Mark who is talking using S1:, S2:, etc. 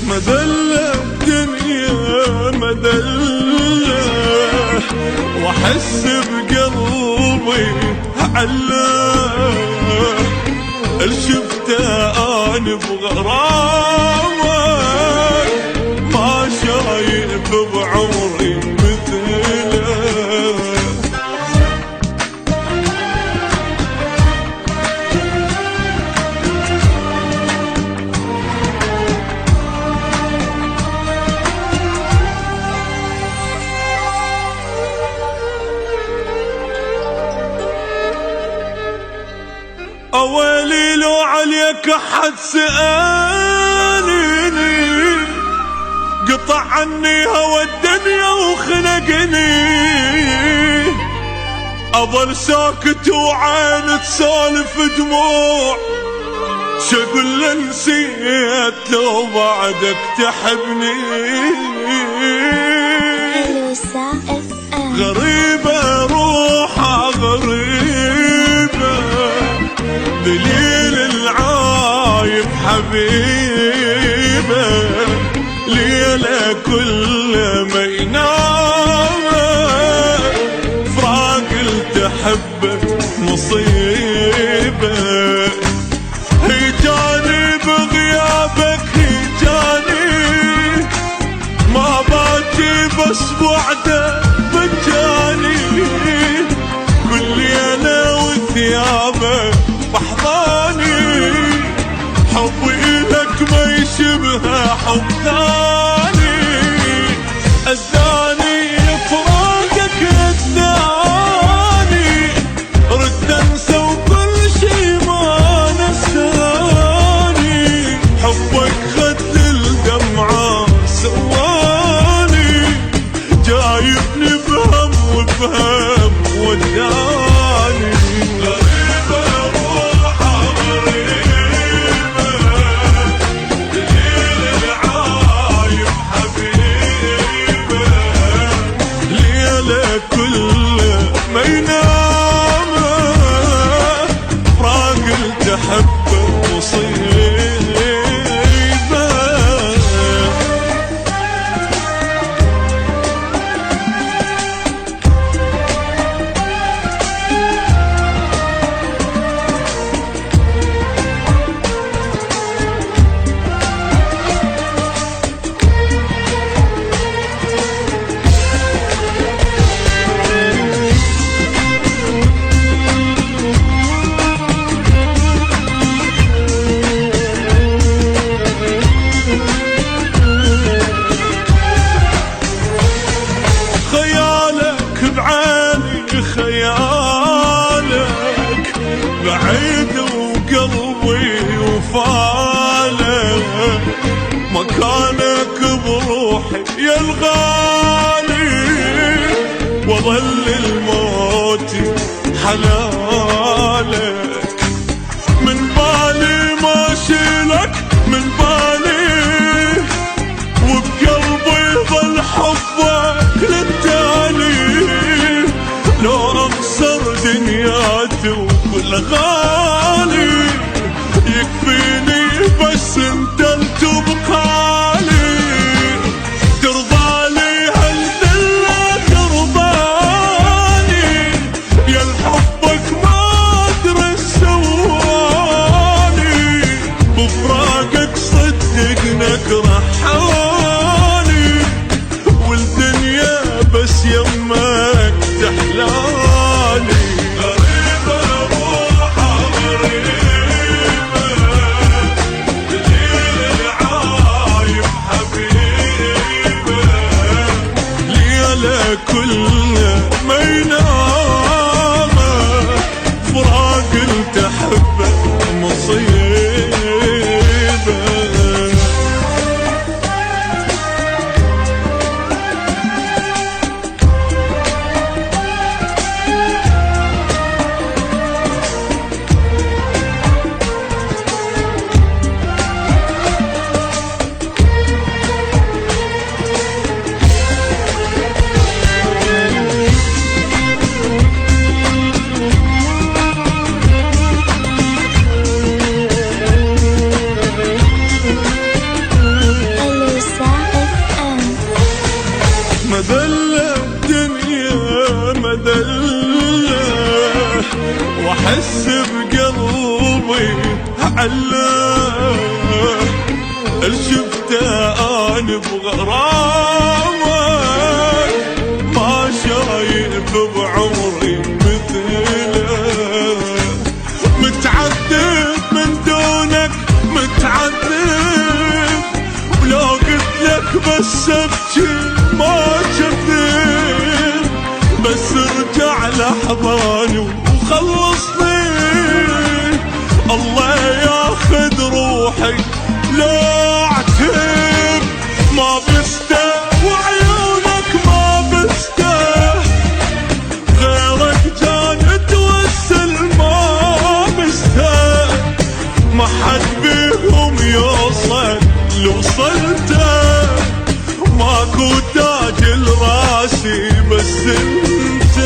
S1: مذلة الدنيا مذلة، واحس بقلبي علاه الشفته انا بغرامك، ما شايف بعمري مثله. أويلي لو عليك أحد سألني، قطع عني هوى الدنيا وخنقني، أظل ساكت وعين تسالف دموع، شقول له نسيت لو بعدك تحبني. غريبة روحها غريبة، دليل العايب حبيبه، ليلة كل ما ينام فراق التحبك مصيبة. هيجاني بغيابك هيجاني، ما باجي بس بعده بجاني، كل ليلة وثيابك بحضاني، حبي إلك ما يشبه حب ثاني، أذاني فراقك أذاني، رد أنسى وكل شي ما نساني، حبك خد للدمعة سواني، جايبني بهم وبهم وداني. كل ما ينام فراق التحب مصيبة. خيالك بعيد وقلبي وفالك، مكانك بروحي يا الغالي، وظل الموت حلالك، من بالي ما شيلك من بالي، وبقلبي ظل حبك للتالي، لو أخسر دنياتي وكل غالي، يكفيني بس انت تبقالي، ترضالي هالذلة ترضاني، يا الحبك ما ادري سواني، بفراقك صدق نكره حالي، والدنيا بس يمك تحلالي. غريبة روحها غريبة، دليل العايب حبيبة، ليلة كل ما ينام فراق التحبك مصيبة. وعله شفته انا بغرامك ما شايف بعمري مثله. متعذب من دونك متعذب، ولو قلت لك بس ابكي ما كذب، بس ارجع لحضاني وخلصني. الله ياخذ روحي لا اعتب، ما بسته وعيونك ما بسته، غيرك جان توسل ما بسته، ما حد بيهم يوصل لوصلته، ماكو تاج لراسي بس انت.